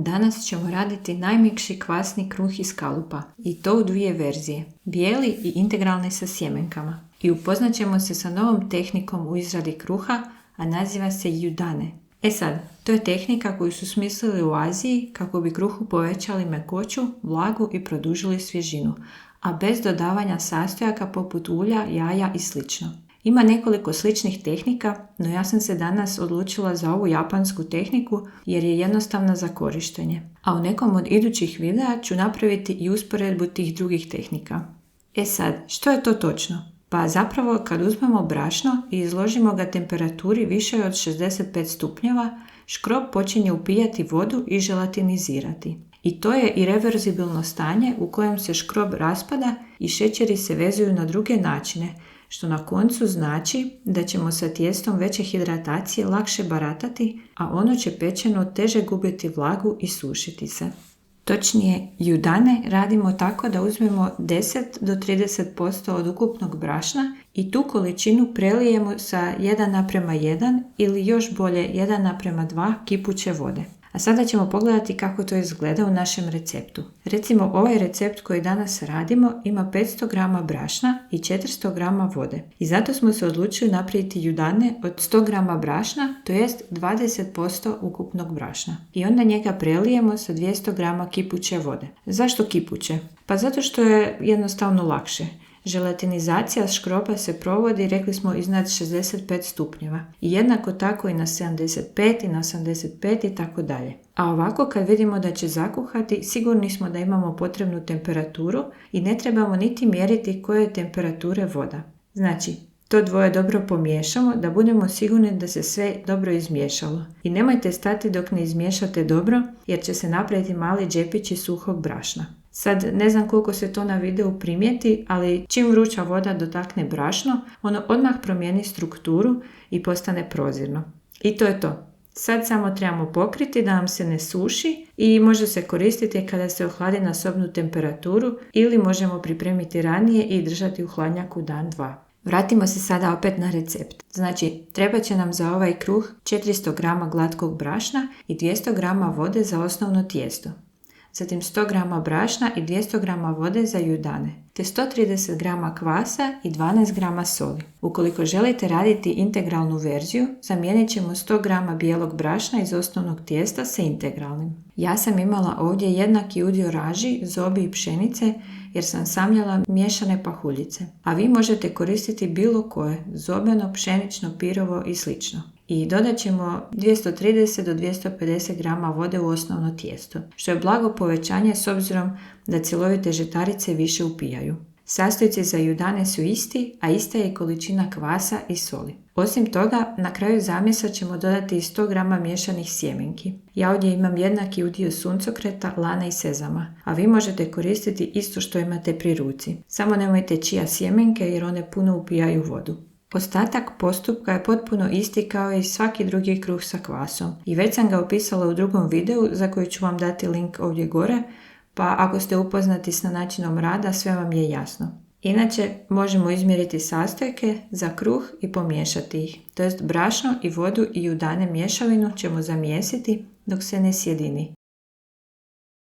Danas ćemo raditi najmekši kvasni kruh iz kalupa i to u dvije verzije, bijeli i integralni sa sjemenkama. I upoznat ćemo se sa novom tehnikom u izradi kruha, a naziva se Judane. Sad, to je tehnika koju su smislili u Aziji kako bi kruhu povećali mekoću, vlagu i produžili svježinu, a bez dodavanja sastojaka poput ulja, jaja i sl. Ima nekoliko sličnih tehnika, no ja sam se danas odlučila za ovu japansku tehniku jer je jednostavna za korištenje. A u nekom od idućih videa ću napraviti i usporedbu tih drugih tehnika. Sad, što je to točno? Pa zapravo kad uzmemo brašno i izložimo ga temperaturi više od 65 stupnjeva, škrob počinje upijati vodu i želatinizirati. I to je irreverzibilno stanje u kojem se škrob raspada i šećeri se vezuju na druge načine, što na koncu znači da ćemo sa tijestom veće hidratacije lakše baratati, a ono će pečeno teže gubiti vlagu i sušiti se. Točnije, Judane radimo tako da uzmemo 10 do 30% od ukupnog brašna i tu količinu prelijemo sa 1:1 ili još bolje 1:2 kipuće vode. A sada ćemo pogledati kako to izgleda u našem receptu. Recimo, ovaj recept koji danas radimo ima 500 g brašna i 400 g vode. I zato smo se odlučili napraviti Judane od 100 g brašna, to jest 20% ukupnog brašna. I onda njega prelijemo sa 200 g kipuće vode. Zašto kipuće? Pa zato što je jednostavno lakše. Želatinizacija škroba se provodi, rekli smo, iznad 65 stupnjeva. I jednako tako i na 75 i na 85 i tako dalje. A ovako kad vidimo da će zakuhati, sigurni smo da imamo potrebnu temperaturu i ne trebamo niti mjeriti koje je temperature voda. Znači, to dvoje dobro pomiješamo da budemo sigurni da se sve dobro izmiješalo. I nemojte stati dok ne izmiješate dobro jer će se napraviti mali džepići suhog brašna. Sad ne znam koliko se to na videu primijeti, ali čim vruća voda dotakne brašno, ono odmah promijeni strukturu i postane prozirno. I to je to. Sad samo trebamo pokriti da nam se ne suši i može se koristiti kada se ohladi na sobnu temperaturu ili možemo pripremiti ranije i držati u hladnjaku dan, dva. Vratimo se sada opet na recept. Znači, treba će nam za ovaj kruh 400 g glatkog brašna i 200 g vode za osnovno tijesto. Zatim 100 g brašna i 200 g vode za Judane, te 130 g kvasa i 12 g soli. Ukoliko želite raditi integralnu verziju, zamijenit ćemo 100 g bijelog brašna iz osnovnog tijesta sa integralnim. Ja sam imala ovdje jednaki udio raži, zobi i pšenice jer sam samljala miješane pahuljice, a vi možete koristiti bilo koje, zobeno, pšenično, pirovo i slično. I dodat ćemo 230 do 250 g vode u osnovno tijesto, što je blago povećanje s obzirom da cjelovite žitarice više upijaju. Sastojci za Judane su isti, a ista je količina kvasa i soli. Osim toga, na kraju zamjesa ćemo dodati i 100 g miješanih sjemenki. Ja ovdje imam jednaki udio suncokreta, lana i sezama, a vi možete koristiti isto što imate pri ruci. Samo nemojte čija sjemenke jer one puno upijaju vodu. Ostatak postupka je potpuno isti kao i svaki drugi kruh sa kvasom i već sam ga opisala u drugom videu za koji ću vam dati link ovdje gore, pa ako ste upoznati s načinom rada sve vam je jasno. Inače, možemo izmjeriti sastojke za kruh i pomiješati ih, to jest brašno i vodu i Judane mješavinu ćemo zamijesiti dok se ne sjedini.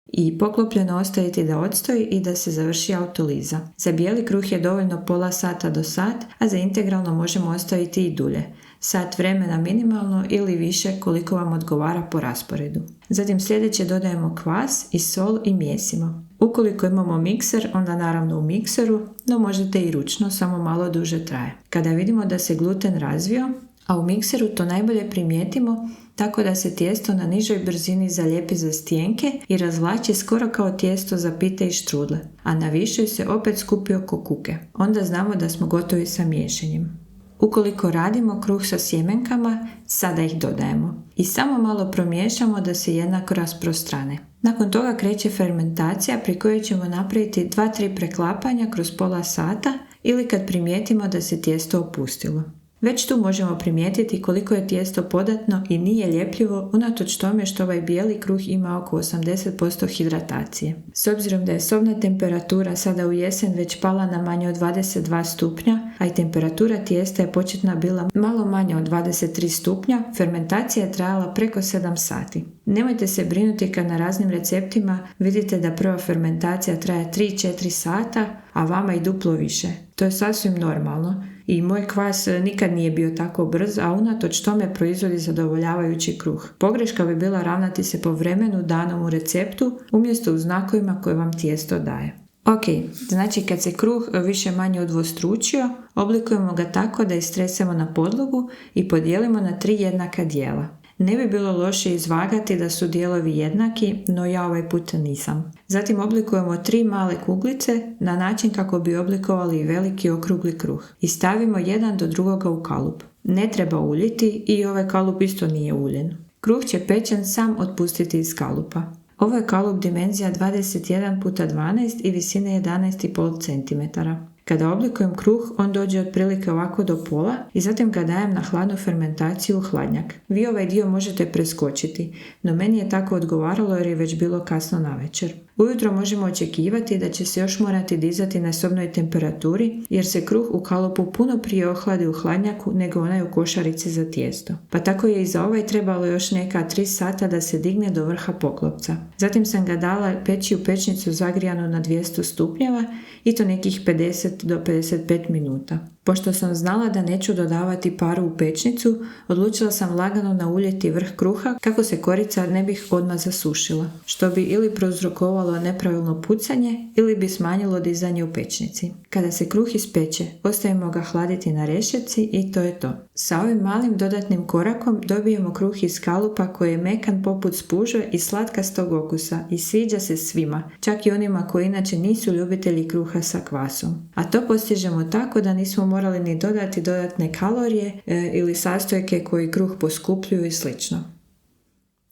I poklopljeno ostaviti da odstoji i da se završi autoliza. Za bijeli kruh je dovoljno pola sata do sat, a za integralno možemo ostaviti i dulje. Sat vremena minimalno ili više koliko vam odgovara po rasporedu. Zatim sljedeće dodajemo kvas i sol i mijesimo. Ukoliko imamo mikser, onda naravno u mikseru, no možete i ručno, samo malo duže traje. Kada vidimo da se gluten razvio, a u mikseru to najbolje primijetimo tako da se tijesto na nižoj brzini zalijepi za stjenke i razvlači skoro kao tijesto za pite i štrudle, a na višoj se opet skupi oko kuke. Onda znamo da smo gotovi sa miješanjem. Ukoliko radimo kruh sa sjemenkama, sada ih dodajemo i samo malo promiješamo da se jednako rasprostrane. Nakon toga kreće fermentacija pri kojoj ćemo napraviti 2-3 preklapanja kroz pola sata ili kad primijetimo da se tijesto opustilo. Već tu možemo primijetiti koliko je tijesto podatno i nije ljepljivo unatoč tome što ovaj bijeli kruh ima oko 80% hidratacije. S obzirom da je sobna temperatura sada u jesen već pala na manje od 22 stupnja, a i temperatura tijesta je početna bila malo manje od 23 stupnja, fermentacija je trajala preko 7 sati. Nemojte se brinuti kad na raznim receptima vidite da prva fermentacija traje 3-4 sata, a vama i duplo više. To je sasvim normalno i moj kvas nikad nije bio tako brz, a unatoč tome proizvodi zadovoljavajući kruh. Pogreška bi bila ravnati se po vremenu danom u receptu umjesto u znakovima koje vam tijesto daje. Ok, znači kad se kruh više manje udvostručio, oblikujemo ga tako da istresemo na podlogu i podijelimo na 3 jednaka dijela. Ne bi bilo loše izvagati da su dijelovi jednaki, no ja ovaj put nisam. Zatim oblikujemo 3 male kuglice na način kako bi oblikovali i veliki okrugli kruh i stavimo jedan do drugoga u kalup. Ne treba uljiti i ovaj kalup isto nije uljen. Kruh će pečen sam otpustiti iz kalupa. Ovo je kalup dimenzija 21x12 i visine 11,5 cm. Kada oblikujem kruh, on dođe otprilike ovako do pola i zatim ga dajem na hladnu fermentaciju u hladnjak. Vi ovaj dio možete preskočiti, no meni je tako odgovaralo jer je već bilo kasno navečer. Ujutro možemo očekivati da će se još morati dizati na sobnoj temperaturi jer se kruh u kalupu puno prije ohladi u hladnjaku nego onaj u košarici za tijesto. Pa tako je i za ovaj trebalo još neka 3 sata da se digne do vrha poklopca. Zatim sam ga dala peći u pečnicu zagrijanu na 200 stupnjeva i to nekih 50 do 55 minuta. Pošto sam znala da neću dodavati paru u pečnicu, odlučila sam lagano nauljeti vrh kruha kako se korica ne bih odmah zasušila, što bi ili prouzrokovalo nepravilno pucanje ili bi smanjilo dizanje u pečnici. Kada se kruh ispeče, ostavimo ga hladiti na rešetci i to je to. Sa ovim malim dodatnim korakom dobijemo kruh iz kalupa koji je mekan poput spužve i slatkastog okusa i sviđa se svima, čak i onima koji inače nisu ljubitelji kruha sa kvasom. A to postižemo tako da nismo morali ni dodati dodatne kalorije ili sastojke koji kruh poskupljuju i sl.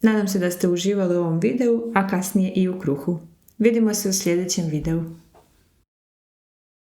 Nadam se da ste uživali u ovom videu, a kasnije i u kruhu. Vidimo se u sljedećem videu.